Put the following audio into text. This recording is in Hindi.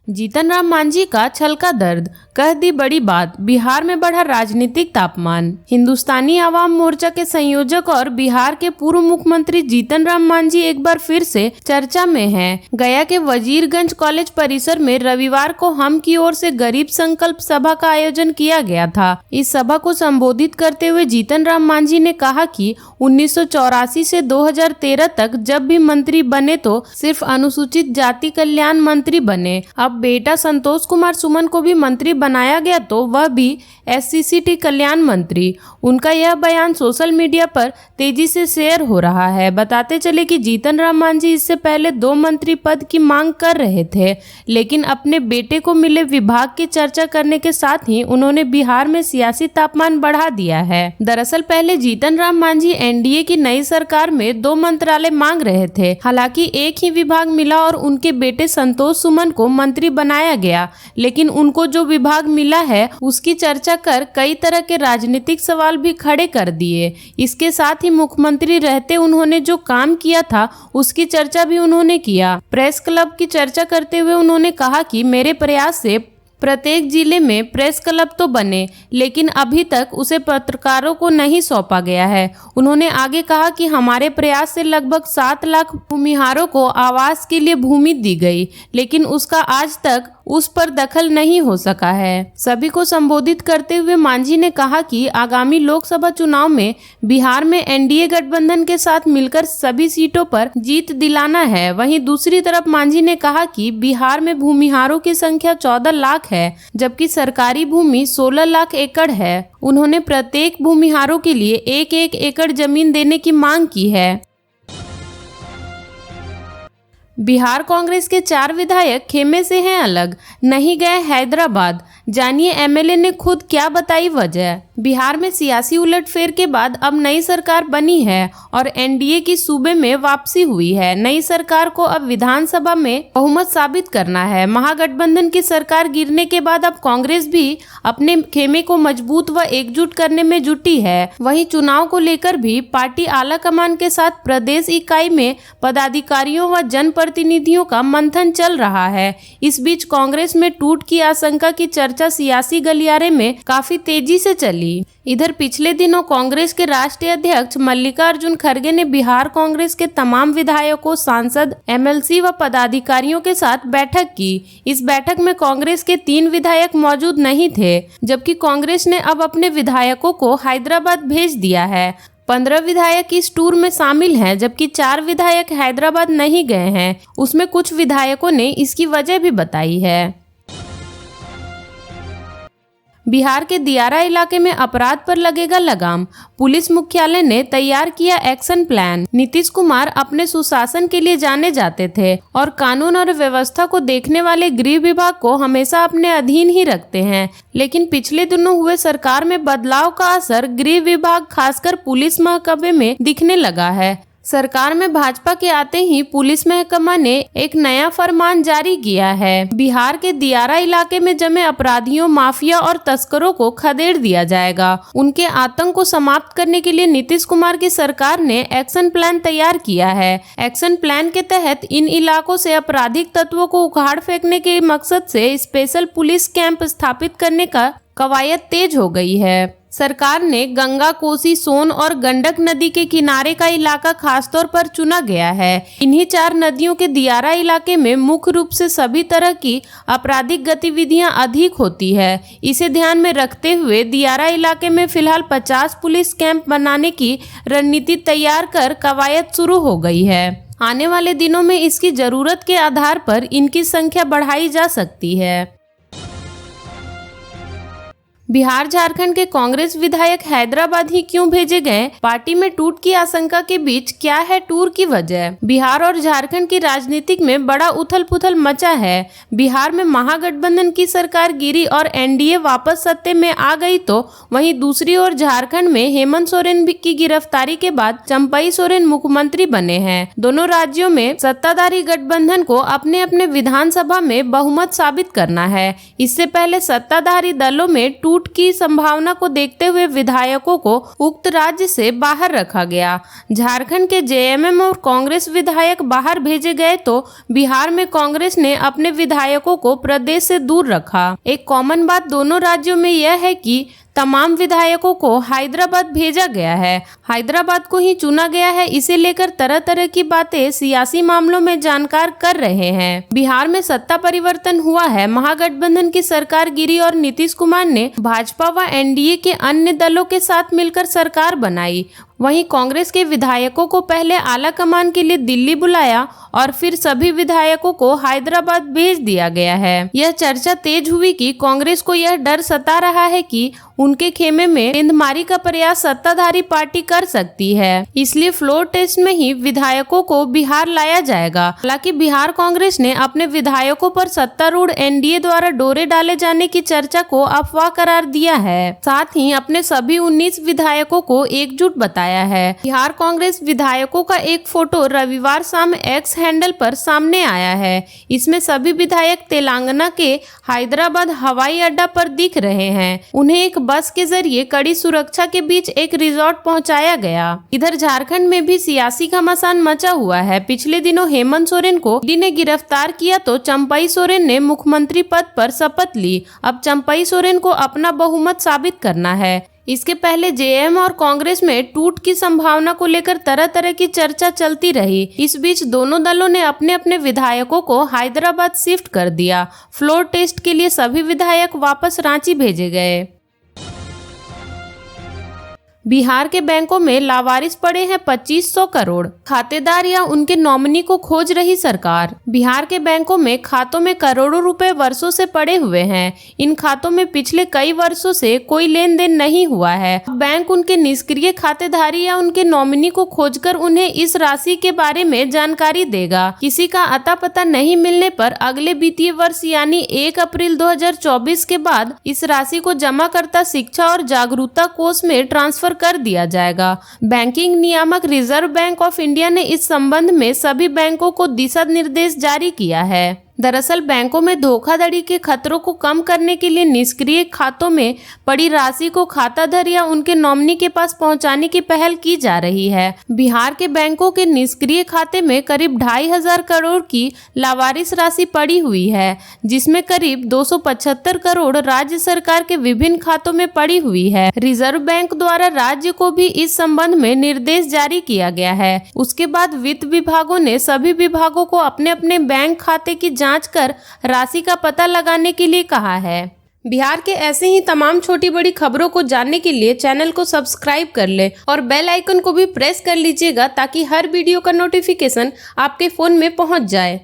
जीतन राम मांझी का छलका दर्द, कह दी बड़ी बात, बिहार में बढ़ा राजनीतिक तापमान। हिंदुस्तानी आवाम मोर्चा के संयोजक और बिहार के पूर्व मुख्यमंत्री जीतन राम मांझी एक बार फिर से चर्चा में हैं। गया के वजीरगंज कॉलेज परिसर में रविवार को हम की ओर से गरीब संकल्प सभा का आयोजन किया गया था। इस सभा को संबोधित करते हुए जीतन राम मांझी ने कहा कि 1984 से 2013 तक जब भी मंत्री बने तो सिर्फ अनुसूचित जाति कल्याण मंत्री बने। अब बेटा संतोष कुमार सुमन को भी मंत्री बनाया गया तो वह भी SCCT कल्याण मंत्री। उनका यह बयान सोशल मीडिया पर तेजी से शेयर हो रहा है। बताते चले कि जीतन राम मांझी इससे पहले 2 मंत्री पद की मांग कर रहे थे, लेकिन अपने बेटे को मिले विभाग की चर्चा करने के साथ ही उन्होंने बिहार में सियासी तापमान बढ़ा दिया है। दरअसल पहले जीतन राम मांझी NDA की नई सरकार में 2 मंत्रालय मांग रहे थे। हालांकि एक ही विभाग मिला और उनके बेटे संतोष सुमन को मंत्री बनाया गया, लेकिन उनको जो विभाग मिला है उसकी चर्चा कर कई तरह के राजनीतिक सवाल भी खड़े कर दिए। इसके साथ ही मुख्यमंत्री रहते उन्होंने जो काम किया था उसकी चर्चा भी उन्होंने किया। प्रेस क्लब की चर्चा करते हुए उन्होंने कहा कि मेरे प्रयास से प्रत्येक जिले में प्रेस क्लब तो बने, लेकिन अभी तक उसे पत्रकारों को नहीं सौंपा गया है। उन्होंने आगे कहा कि हमारे प्रयास से लगभग 7 लाख भूमिहारों को आवास के लिए भूमि दी गई, लेकिन उसका आज तक उस पर दखल नहीं हो सका है। सभी को संबोधित करते हुए मांझी ने कहा कि आगामी लोकसभा चुनाव में बिहार में NDA गठबंधन के साथ मिलकर सभी सीटों पर जीत दिलाना है। वहीं दूसरी तरफ मांझी ने कहा कि बिहार में भूमिहारों की संख्या 14 लाख है, जबकि सरकारी भूमि 16 लाख एकड़ है। उन्होंने प्रत्येक भूमिहारों के लिए 1-1 एकड़ जमीन देने की मांग की है। बिहार कांग्रेस के 4 विधायक खेमे से हैं अलग, नहीं गए हैदराबाद। जानिए MLA ने खुद क्या बताई वजह। बिहार में सियासी उलटफेर के बाद अब नई सरकार बनी है और NDA की सूबे में वापसी हुई है। नई सरकार को अब विधानसभा में बहुमत साबित करना है। महागठबंधन की सरकार गिरने के बाद अब कांग्रेस भी अपने खेमे को मजबूत व एकजुट करने में जुटी है। वहीं चुनाव को लेकर भी पार्टी आला कमान के साथ प्रदेश इकाई में पदाधिकारियों व जनप्रतिनिधियों का मंथन चल रहा है। इस बीच कांग्रेस में टूट की आशंका की चर्चा सियासी गलियारे में काफी तेजी से चली। इधर पिछले दिनों कांग्रेस के राष्ट्रीय अध्यक्ष मल्लिकार्जुन खड़गे ने बिहार कांग्रेस के तमाम विधायकों, सांसद, MLC व पदाधिकारियों के साथ बैठक की। इस बैठक में कांग्रेस के 3 विधायक मौजूद नहीं थे, जबकि कांग्रेस ने अब अपने विधायकों को हैदराबाद भेज दिया है। 15 विधायक इस टूर में शामिल हैं, जबकि 4 विधायक हैदराबाद नहीं गए हैं। उसमें कुछ विधायकों ने इसकी वजह भी बताई है। बिहार के दियारा इलाके में अपराध पर लगेगा लगाम, पुलिस मुख्यालय ने तैयार किया एक्शन प्लान। नीतीश कुमार अपने सुशासन के लिए जाने जाते थे और कानून और व्यवस्था को देखने वाले गृह विभाग को हमेशा अपने अधीन ही रखते हैं, लेकिन पिछले दिनों हुए सरकार में बदलाव का असर गृह विभाग खासकर पुलिस महकमे में दिखने लगा है। सरकार में भाजपा के आते ही पुलिस महकमा ने एक नया फरमान जारी किया है। बिहार के दियारा इलाके में जमे अपराधियों, माफिया और तस्करों को खदेड़ दिया जाएगा। उनके आतंक को समाप्त करने के लिए नीतीश कुमार की सरकार ने एक्शन प्लान तैयार किया है। एक्शन प्लान के तहत इन इलाकों से आपराधिक तत्वों को उखाड़ फेंकने के मकसद से स्पेशल पुलिस कैंप स्थापित करने का कवायद तेज हो गई है। सरकार ने गंगा, कोसी, सोन और गंडक नदी के किनारे का इलाका खासतौर पर चुना गया है। इन्हीं 4 नदियों के दियारा इलाके में मुख्य रूप से सभी तरह की आपराधिक गतिविधियां अधिक होती है। इसे ध्यान में रखते हुए दियारा इलाके में फिलहाल 50 पुलिस कैंप बनाने की रणनीति तैयार कर कवायद शुरू हो गई है। आने वाले दिनों में इसकी जरूरत के आधार पर इनकी संख्या बढ़ाई जा सकती है। बिहार झारखंड के कांग्रेस विधायक हैदराबाद ही क्यों भेजे गए? पार्टी में टूट की आशंका के बीच क्या है टूर की वजह? बिहार और झारखंड की राजनीतिक में बड़ा उथल पुथल मचा है। बिहार में महागठबंधन की सरकार गिरी और NDA वापस सत्ते में आ गई, तो वहीं दूसरी ओर झारखंड में हेमंत सोरेन की गिरफ्तारी के बाद चंपई सोरेन मुख्यमंत्री बने हैं। दोनों राज्यों में सत्ताधारी गठबंधन को अपने अपने विधानसभा में बहुमत साबित करना है। इससे पहले सत्ताधारी दलों में टूट टूट की संभावना को देखते हुए विधायकों को उक्त राज्य से बाहर रखा गया। झारखंड के जेएमएम और कांग्रेस विधायक बाहर भेजे गए तो बिहार में कांग्रेस ने अपने विधायकों को प्रदेश से दूर रखा। एक कॉमन बात दोनों राज्यों में यह है कि तमाम विधायकों को हैदराबाद भेजा गया है, हैदराबाद को ही चुना गया है। इसे लेकर तरह तरह की बातें सियासी मामलों में जानकार कर रहे हैं। बिहार में सत्ता परिवर्तन हुआ है, महागठबंधन की सरकार गिरी और नीतीश कुमार ने भाजपा व एनडीए के अन्य दलों के साथ मिलकर सरकार बनाई। वहीं कांग्रेस के विधायकों को पहले आला कमान के लिए दिल्ली बुलाया और फिर सभी विधायकों को हैदराबाद भेज दिया गया है। यह चर्चा तेज हुई कि कांग्रेस को यह डर सता रहा है कि उनके खेमे में सेंधमारी का प्रयास सत्ताधारी पार्टी कर सकती है, इसलिए फ्लोर टेस्ट में ही विधायकों को बिहार लाया जाएगा। हालांकि बिहार कांग्रेस ने अपने विधायकों पर सत्तारूढ़ एनडीए द्वारा डोरे डाले जाने की चर्चा को अफवाह करार दिया है, साथ ही अपने सभी 19 विधायकों को एकजुट बताया है। बिहार कांग्रेस विधायकों का एक फोटो रविवार शाम एक्स हैंडल पर सामने आया है। इसमें सभी विधायक तेलंगाना के हैदराबाद हवाई अड्डा पर दिख रहे हैं। उन्हें एक बस के जरिए कड़ी सुरक्षा के बीच एक रिजॉर्ट पहुंचाया गया। इधर झारखंड में भी सियासी घमासान मचा हुआ है। पिछले दिनों हेमंत सोरेन को ईडी ने गिरफ्तार किया तो चंपई सोरेन ने मुख्यमंत्री पद पर शपथ ली। अब चंपई सोरेन को अपना बहुमत साबित करना है। इसके पहले जेएम और कांग्रेस में टूट की संभावना को लेकर तरह तरह की चर्चा चलती रही। इस बीच दोनों दलों ने अपने अपने विधायकों को हैदराबाद शिफ्ट कर दिया। फ्लोर टेस्ट के लिए सभी विधायक वापस रांची भेजे गए। बिहार के बैंकों में लावारिस पड़े हैं 2500 करोड़, खातेदार या उनके नॉमिनी को खोज रही सरकार। बिहार के बैंकों में खातों में करोड़ों रुपए वर्षों से पड़े हुए हैं। इन खातों में पिछले कई वर्षों से कोई लेन देन नहीं हुआ है। बैंक उनके निष्क्रिय खातेदारी या उनके नॉमिनी को खोजकर उन्हें इस राशि के बारे में जानकारी देगा। किसी का अता पता नहीं मिलने पर अगले वित्तीय वर्ष यानी 1 अप्रैल 2024 के बाद इस राशि को जमाकर्ता शिक्षा और जागरूकता कोष में ट्रांसफर कर दिया जाएगा। बैंकिंग नियामक रिजर्व बैंक ऑफ इंडिया ने इस संबंध में सभी बैंकों को दिशा निर्देश जारी किया है। दरअसल बैंकों में धोखाधड़ी के खतरों को कम करने के लिए निष्क्रिय खातों में पड़ी राशि को खाताधार या उनके नॉमिनी के पास पहुंचाने की पहल की जा रही है। बिहार के बैंकों के निष्क्रिय खाते में करीब 2500 करोड़ की लावारिस राशि पड़ी हुई है, जिसमें करीब 275 करोड़ राज्य सरकार के विभिन्न खातों में पड़ी हुई है। रिजर्व बैंक द्वारा राज्य को भी इस संबंध में निर्देश जारी किया गया है। उसके बाद वित्त विभागों ने सभी विभागों को अपने अपने बैंक खाते की जांच कर राशि का पता लगाने के लिए कहा है। बिहार के ऐसे ही तमाम छोटी बड़ी खबरों को जानने के लिए चैनल को सब्सक्राइब कर ले और बेल आइकन को भी प्रेस कर लीजिएगा ताकि हर वीडियो का नोटिफिकेशन आपके फोन में पहुंच जाए।